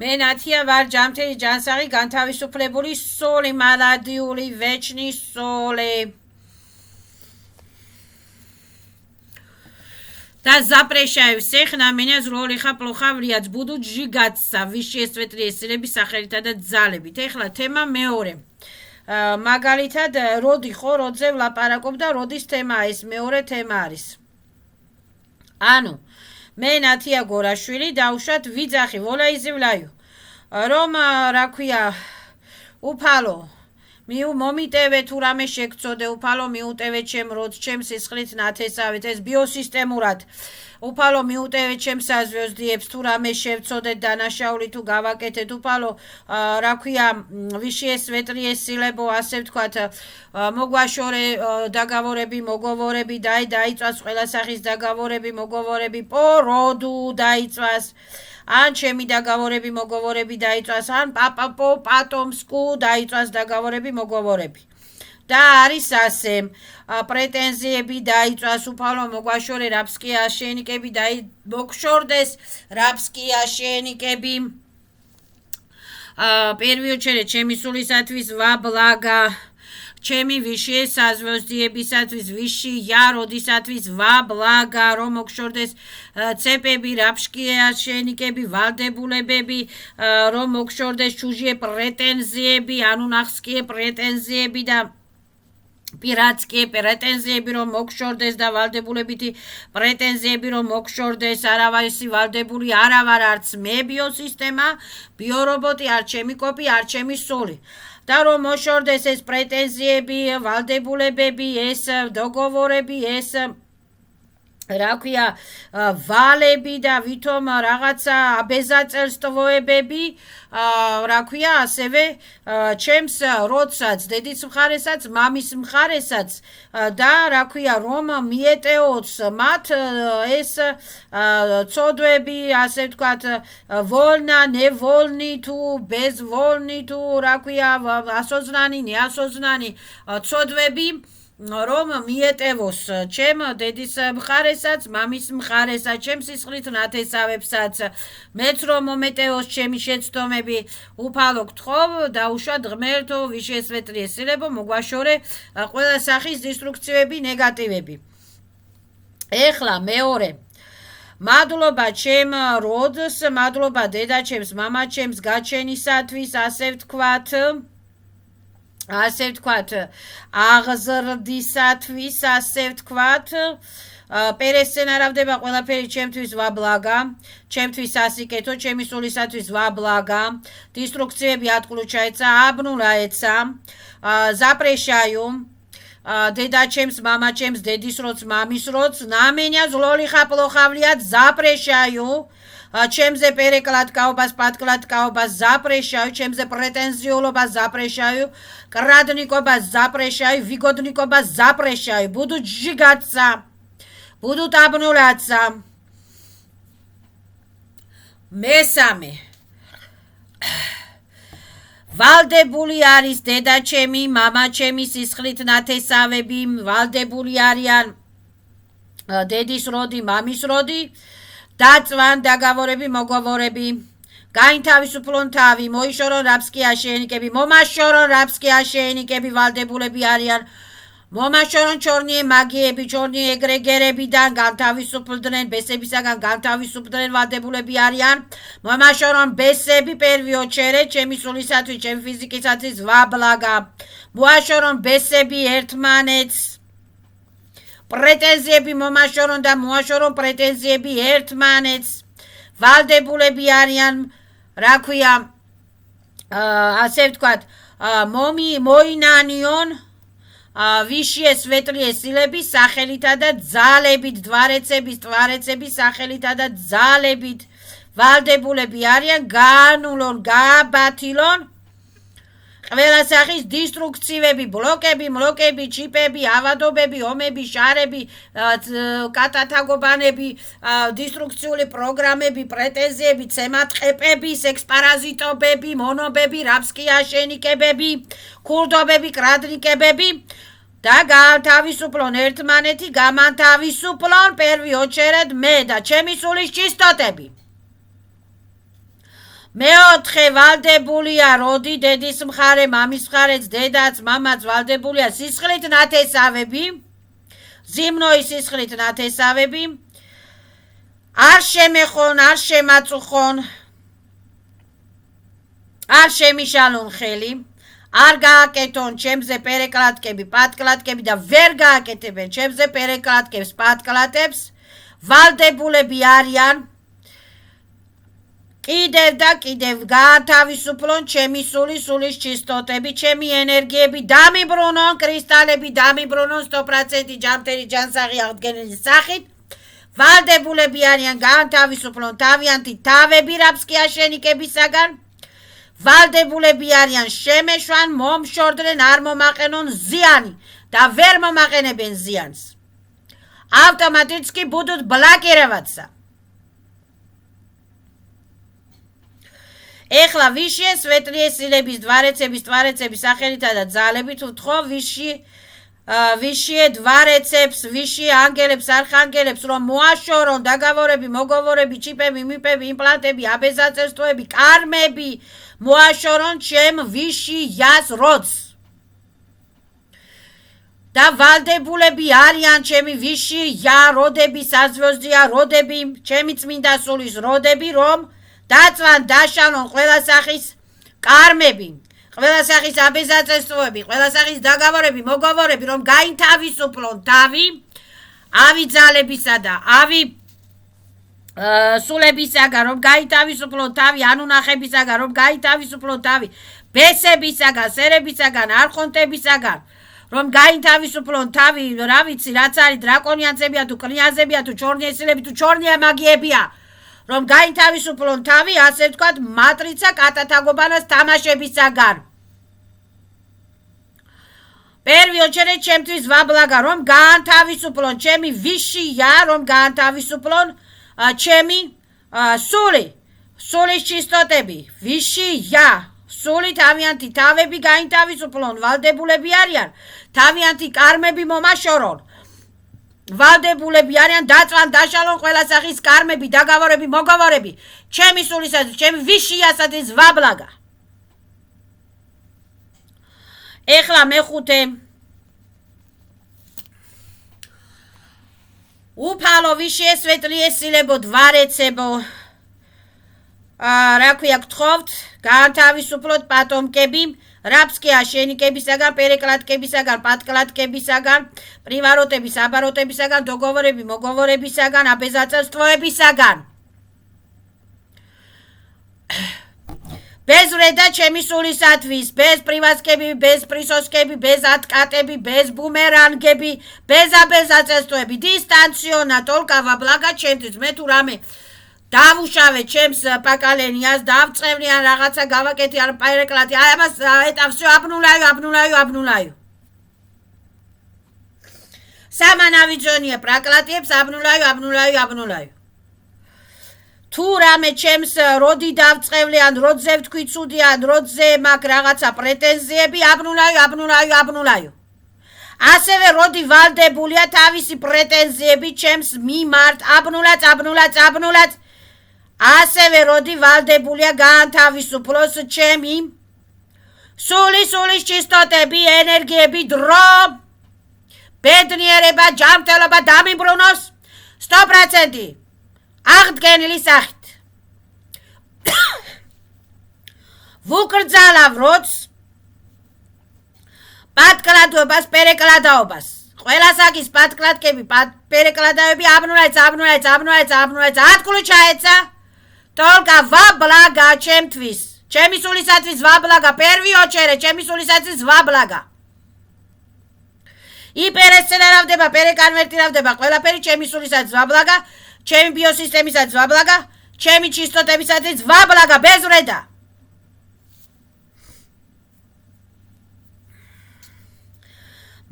მე ნათია ვარ ჯანმრთელი ჯანსაღი განთავისუფლებული სული მალადიული ვეჩნი სული და запрещаю всех на меня злолиха плохо влиять буду сжигаться высшие светлые силები სახელითა და ძალებით. ეხლა თემა მეორე. მაგალითად როდი ხო როდზე ვლაპარაკობ და როდის თემაა ეს მეორე თემა არის. ანუ მე ნათია გორაშვილი დავუშვათ ვიძახი ვოლაიზივლაიო რომ რა ქვია უფალო მომიტევე თუ რამე შეგწოდე უფალო მიუტევე ჩემ როდს ჩემ სისხლით ნათესავით ეს ბიოსისტემურად უფალო მიუტევე ჩემ საზვიოზდიებს თუ რამე შევწოდეთ დანაშაული თუ გავაკეთეთ უფალო რა ქვია ვიშიე სვეტრიე სილებო ასე ვთქვათ მოგვაშორე დაგավորები მოგოვორები დაიწვას ყველა სახის დაგավորები მოგოვორები პოროდუ დაიწვას ან ჩემი დაგավորები მოგოვორები დაიწვას ან პაპაპო პატომსკუ დაიწვას დაგավորები მოგოვორები და არის ასე პრეტენზიები დაიწვას უფალო მოგვაშორე რაფსკია შენიკები მოგშორდეს რაფსკია შენიკები პირველი ოჩერე ჩემი სულისათვის ვაბლაგა ჩემი ვიშე საზვიოზდიებისათვის ვიში როდისათვის ვაბლაგა რომ მოგშორდეს ცეპები რაფსკია შენიკები ვალდებულებები რომ მოგშორდეს ჩუჟიე პრეტენზიები ანუ ნახსკიე პრეტენზიები და პირაცკიე პრეტენზიები რომ მოგშორდეს და ვალდებულებითი პრეტენზიები რომ მოგშორდეს არავისი ვალდებული არა ვარ არც მე ბიოსისტემა ბიორობოტი არ ჩემი კოპი არ ჩემი სული და რომ მოშორდეს ეს პრეტენზიები ვალდებულებები ეს დოგოვორები ეს რა ქვია ვალები და ვითომ რაღაცა აბეზაწელსტვოებები რა ქვია ასევე ჩემს როდსაც დედის მხარესაც მამის მხარესაც და რა ქვია რომ მიეტეოც მათ ეს ცოდვები ასე ვთქვათ ვოლნა ნევოლნი თუ ბეზვოლნი თუ რა ქვია ასოზნანი ნეასოზნანი ცოდვები რომ მიეტევოს ჩემ დედის მხარესაც მამის მხარესაც ჩემ სისხლით ნათესავებსაც მეც რომ მომეტევოს ჩემი შეცდომები უფალო გთხოვ დაუშვათ ღმერთო ვიშესვეტრიე სილებო მოგვაშორე ყველა სახის დისტრუქციები ნეგატივები ეხლა მეორე მადლობა ჩემ როდს მადლობა დედაჩემს მამაჩემს გაჩენისათვის ასე ვთქვათ აღზრდისათვის ასე ვთქვათ პერესცენარავდება ყველაფერი ჩემთვის ვაბლაგა ჩემთვის ასიკეთო ჩემი სულისათვის ვაბლაგა დისტრუქციები ატყლუ ჩაეცა აბნულა ეცა запрещаю დედაჩემს მამაჩემს დედის როც მამის როც на меня злолиха плохо влиять запрещаю ჩემზე პერეკლატკაობას პატკლატკაობას запрещаю ჩემზე პრეტენზიულობას запрещаю კრადნიკობას запрещаю ვიგოდნიკობას запрещаю буду сжигаться буду табнуляться მესამე ვალდებული არის დედაჩემი მამაჩემი სისხლით ნათესავები ვალდებული არიან დედის როდი მამის როდი დაწვან დაგավորები მოგოვორები გაინთავისუფლონ თავი მოიშორონ რაფსკია შენიკები მომაშორონ რაფსკია შენიკები ვალდებულები არიან მომაშორონ ჩორნიე მაგიები ჩორნიე ეგრეგერებიდან განთავისუფლდნენ ბესებისაგან განთავისუფლდნენ ვალდებულები არიან მომაშორონ ბესები პირველი ოჩერე ჩემი სულისათვის ჩემი ფიზიკისათვის ვაბლაგა მოაშორონ ბესები ერთმანეთს პრეტენზიები მომაშორონ და მოაშორონ პრეტენზიები ერთმანეთს ვალდებულები არიან რა ქვია ასე ვთქვათ მოინანიონ ვიშიე სვეტრიე სილები სახელითა და ძალებით დვარეცების სახელითა და ძალებით ვალდებულები არიან გაანულონ გააბათილონ ყველა სახის დისტრუქციები ბლოკები მლოკები ჩიპები ავადობები ომები შარები კატათაგობანები დისტრუქციული პროგრამები პრეტენზიები ცემატყეპები სექსპარაზიტობები მონობები რაფსკია შენიკებები ქურდობები კრადნიკებები და განთავისუფლონ ერთმანეთი გამანთავისუფლონ პირველი ოჩერედ მე და ჩემი სულის ჩისტოტები მეოთხე ვალდებულია როდი დედის მხარე, მამის მხარეც, დედაც, მამაც ვალდებულია სისხლით ნათესავები, ზიმნოის სისხლით ნათესავები, არ შემეხონ, არ შემაწუხონ, არ შემიშალონ ხელი, არ გააკეთონ ჩემზე პერეკლატკები, პატკლატკები და ვერ გააკეთებენ ჩემზე პერეკლატკებს, პატკლატებს, ვალდებულები არიან კიდევ და კიდევ გაათავისუფლონ ჩემი სულის ჩისტოტები, ჩემი ენერგიები, დამიბრუნონ კრისტალები, დამიბრუნონ 100% ჯანმრთელი ჯანსაღი აღდგენილი სახით, ვალდებულები არიან გაათავისუფლონ თავიანთი თავები რაბსკიაშენიკებისაგან, ვალდებულები არიან შემეშვან, მომშორდნენ, არ მომაყენონ ზიანი და ვერ მომაყენებენ ზიანს. Автоматически будут блокироваться. ეხლა ვიშიე სვეტლიე სილების დვარეცების სახელითა და ძალებით ვთხოვ ვიშიე დვარეცებს, ვიშიე ანგელებს, არხანგელებს, რომ მოაშორონ დაგավորები, მოგოვორები, ჩიპები, მიპები, იმპლანტები, აბეზაწესტოები, კარმები, მოაშორონ ჩემ ვიშიას როდს. და ვალდებულები არიან ჩემი ვიშია როდები, საზვიოზდია როდები, ჩემი წმინდა სულის როდები, რომ დაწვან, დაშალონ ყველა სახის კარმები, ყველა სახის აბეზაწესტოები, ყველა სახის დაგավորები, მოგოვორები, რომ გაითავისუფლონ თავი, ავი ძალებისა და ავი სულებისაგან, რომ გაითავისუფლონ თავი, ანუნახებისაგან, რომ გაითავისუფლონ თავი, ბესებისაგან, სერებისაგან, არხონტებისაგან, რომ გაითავისუფლონ თავი, რა ვიცი, რაც არის დრაკონიანცებია თუ კნიაზებია თუ ჩორნიესილები თუ ჩორნია მაგიებია, რომ გაითავისუფლონ თავი, ასე ვთქვათ, მატრიცა კატათაგობანას თამაშებისაგან. პირველი ოჩერეთ ჩემთვის ვაბლაგა, რომ გაანთავისუფლონ ჩემი ვიშია, რომ გაანთავისუფლონ ჩემი სულის ჩისტოტები, ვიშია, სული თავიანთი თავები გაინთავისუფლონ, ვალდებულები არიან, თავიანთი კარმები მომაშორონ. ვალდებულები არიან დაწვან, დაშალონ ყველა სახის კარმები, დაგավորები, მოგოვორები, ჩემი სულისათვის, ჩემი ვიშიასათვის ვაბლაგა. ეხლა მეხუთე უფალო ვიშიე სვეტლიე სილებო დვარეცებო, რა ქვია გთხოვთ, გაანთავისუფლოთ პატომკები, რაბსკიაშენიკებისაგან, პერეკლატკებისაგან, პატკლატკებისაგან, პრივაროტების, აბაროტებისაგან, დოგოვორები, მოგოვორებისაგან, აბეზაწესტოებისაგან. bez vreda ჩემი სულისათვის, bez პრივასკები, bez პრისოსკები, bez ატკატები, bez ბუმერანგები, bez აბეზაწესტოები, დისტანციონა ტოლკა ვაბლაგა ჩემთვის, მე თუ რამე დავუშავე ჩემს პაკალენიას, დავწევრი ან რაღაცა გავაკეთი ან პერეკლატი, აი ამას ეტავს აბნულაიო. სამანავიძონია პრაკლატიებს აბნულაიო. თუ რამე ჩემს როდი დავწევლი ან როდზე ვთქვი ცუდი ან როდზე მაქვს რაღაცა პრეტენზიები, აბნულაიო. ასევე როდი ვალდებულია თავისი პრეტენზიები ჩემს მიმართ, აბნულად. ასევე როდი ვალდებულია გაანთავისუფლოს ჩემი სულის ჩისტოტები, ენერგიები, დრო, ბედნიერება, ჯანმრთელობა დამიბრუნოს 100% აღდგენილი სახით. ვუკრძალავ როც პატკლადობას, პერეკლადაობას. ყველა სახის პატკლადკები, პერეკლადავები აბნულაიც, ათქლუ ჩაეცა. ტოლკა ვაბლაგა ჩემთვის, ჩემი სულისათვის ვაბლაგა, პერვი ოჩერე, ჩემი სულისათვის ვაბლაგა. იპერესცენარავდება, პერეკანვერტირავდება, ყველაფერი ჩემი სულისათვის ვაბლაგა, ჩემი ბიოსისტემისათვის ვაბლაგა, ჩემი ჩისტოტებისათვის ვაბლაგა, bez vreda.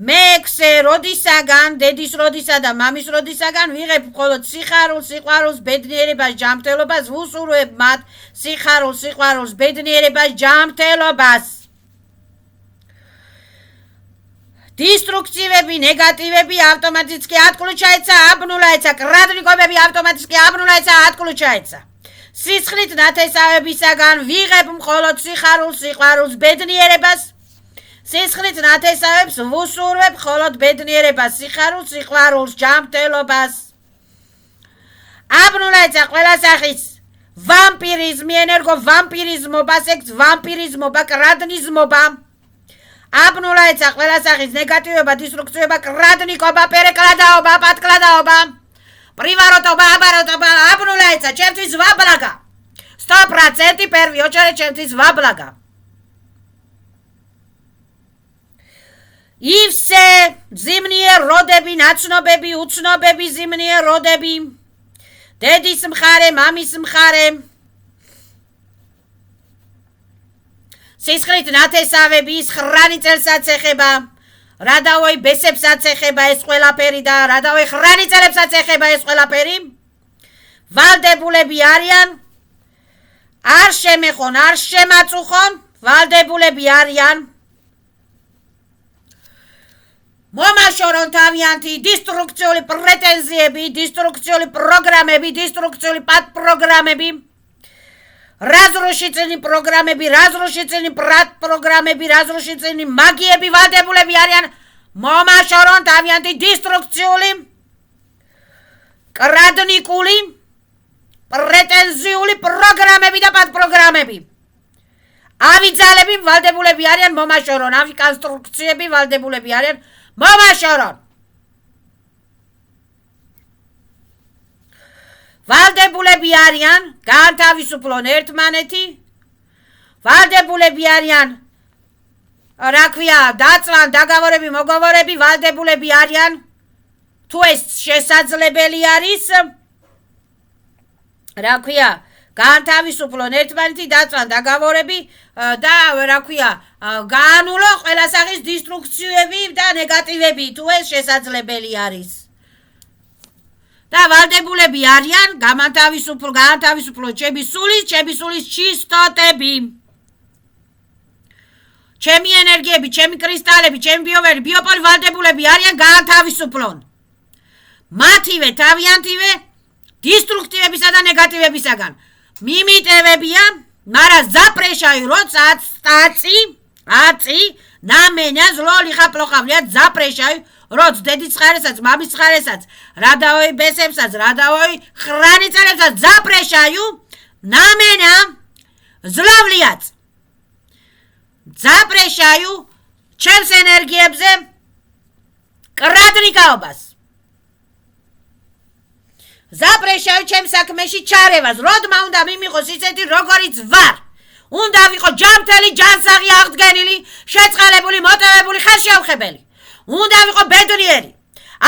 მეექვსე როდისაგან, დედის როდისა და მამის როდისაგან ვიღებ მხოლოდ სიხარულს, სიყვარულს, ბედნიერებას, ჯანმრთელობას, ვუსურვებ მათ სიხარულს, სიყვარულს, ბედნიერებას, ჯანმრთელობას. დისტრუქცივები, ნეგატივები ავტომატически ათქლუ ჩაეცა, აბნულაეცა, კრადნიკობები ავტომატически აბნულაეცა, ათქლუ ჩაეცა. სისხლით ნათესავებისაგან ვიღებ მხოლოდ სიხარულს, სიყვარულს, ბედნიერებას. სისხლით ნათესავებს ვუსურვებ მხოლოდ ბედნიერებას, სიხარულს, სიყვარულს, ჯანმრთელობას. აბნულაეცა ყველა სახის ვამპირიზმი, ენერგოვამპირიზმობა, სექს ვამპირიზმობა, კრადნიზმობა. აბნულაეცა ყველა სახის ნეგატივობა, დისტრუქციობა, კრადნიკობა, პერეკლადაობა, პატკლადაობა, პრივაროტობა, აბაროტობა. აბნულაეცა ჩემთვის ვაბლაგა. 100% პირველი ოჯახი ჩემთვის ვაბლაგა. ივსე ზიმნიერ როდები, ნაცნობები, უცნობები ზიმნიერ როდები. დედის მხარე, მამის მხარე. სისხლით ნათესავები, ის 9 წელსაც ეხება. რადავოი ბესებსაც ეხება ეს ყველაფერი და რადავოი 9 წელებსაც ეხება ეს ყველაფერი. ვალდებულები არიან. არ შემეხონ, არ შემაწუხონ, ვალდებულები არიან. მომაშორონ თავიანთი დისტრუქციული პრეტენზიები, დისტრუქციული პროგრამები, დისტრუქციული პატპროგრამები, разрушительные программები, разрушительные პროგრამები, разрушительные მაგიები ვალდებულები არიან მომაშორონ თავიანთი დისტრუქციული, კრადნიკული, პრეტენზიული პროგრამები და პატპროგრამები. ავიძალები ვალდებულები არიან მომაშორონ, ავი კონსტრუქციები ვალდებულები არიან მომაშორონ. ვალდებულები არიან განთავისუფლონ ერთმანეთი. ვალდებულები არიან რა ქვია დაწვან დაგավորები მოგավորები. ვალდებულები არიან თუ ეს შესაძლებელი არის რა ქვია განთავისუფლონ ერთმანეთი, დაწვან დაგավորები და რა ქვია გაანულო ყველა სახის დისტრუქციები და ნეგატივები თუ ეს შესაძლებელი არის. და ვალდებულები არიან განთავისუფლო ჩემი სულის ჩისტოტები. ჩემი ენერგიები, ჩემი კრისტალები, ჩემი ბიოვერი, ბიოპოლი ვალდებულები არიან განთავისუფლონ. მათივე თავიანთივე დისტრუქტივებისა და ნეგატივებისაგან. მიმიტევებია, მაგრამ ზაპრეშაი როცა აწი ნამენა ზლოლი ხაპლოხავლია ზაპრეშაი როც დედის ხარესაც, მამის ხარესაც, რადავოი ბესებსაც, რადავოი 9 წელებსაც ზაპრეშაიუ ნამენა ზლავლიაც. ზაპრეშაიუ ჩემს ენერგიებზე კრადნიკაობას. ზაპრეშაიუ ჩემს საქმეში ჩარევას. როდმა უნდა მიმიყოს ისეთი როგორიც ვარ. უნდა ვიყო ჯანმრთელი, ჯანსაღი, აღდგენილი, შეწყალებული, მოტივებული, ხელშეუხებელი. უნდა ვიყო ბედნიერი.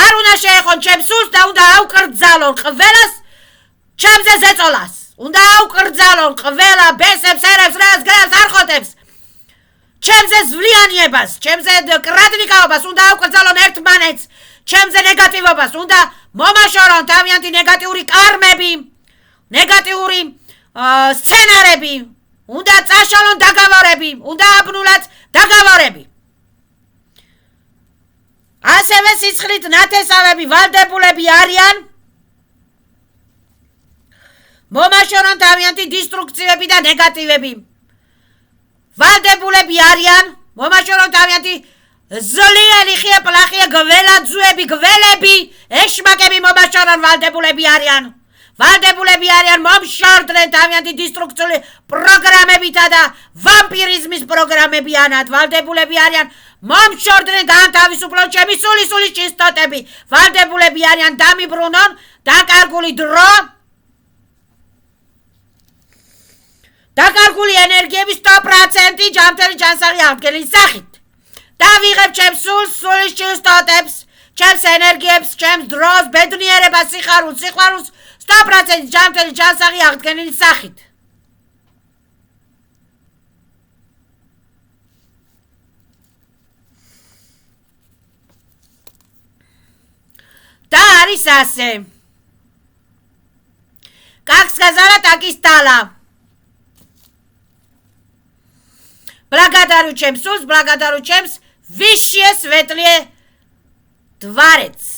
არ უნდა შეეხონ ჩემს სულს და უნდა აუკრძალონ ყველას ჩემზე ზეწოლას. უნდა აუკრძალონ ყველა ბესებს, ერებს, რას, გრებს, არხოტებს. ჩემზე ზვლიანიებას, ჩემზე კრადნიკაობას უნდა აუკრძალონ ერთმანეთს. ჩემზე ნეგატივობას უნდა მომაშორონ თავიანთი ნეგატიური კარმები, ნეგატიური სცენარები. უნდა წაშალონ დაგավորები, უნდა აბნულათ დაგավորები. ასევე სისხლით ნათესავები ვალდებულები არიან მომაშორონ თავიანთი დისტრუქციები და ნეგატივები. ვალდებულები არიან მომაშორონ თავიანთი ზლიელი ხიაპლახია გველაძუები, გველები, ეშმაკები მომაშორონ ვალდებულები არიან. ვალდებულები არიან მომშორდნენ თავიანთი დისტრუქციული პროგრამებითა და ვამპირიზმის პროგრამებიანად. ვალდებულები არიან მომშორდნენ განთავისუფლონ ჩემი სულის ჩისტოტები. ვალდებულები არიან დამიბრუნონ დაკარგული დრო, დაკარგული ენერგიების 100% ჯანმრთელი ჯანსაღი აღდგენილი სახით. და ვიღებ ჩემს სულის ჩისტოტებს, ჩემს ენერგიებს, ჩემს დროს, ბედნიერებას, სიყვარულს 100% ჯანმრთელი ჯანსაღი აღდგენილი სახით. და არის ასე. Как сказала, так и стало. Благодарю чем сус, благодарю чем высшее светлое Творец.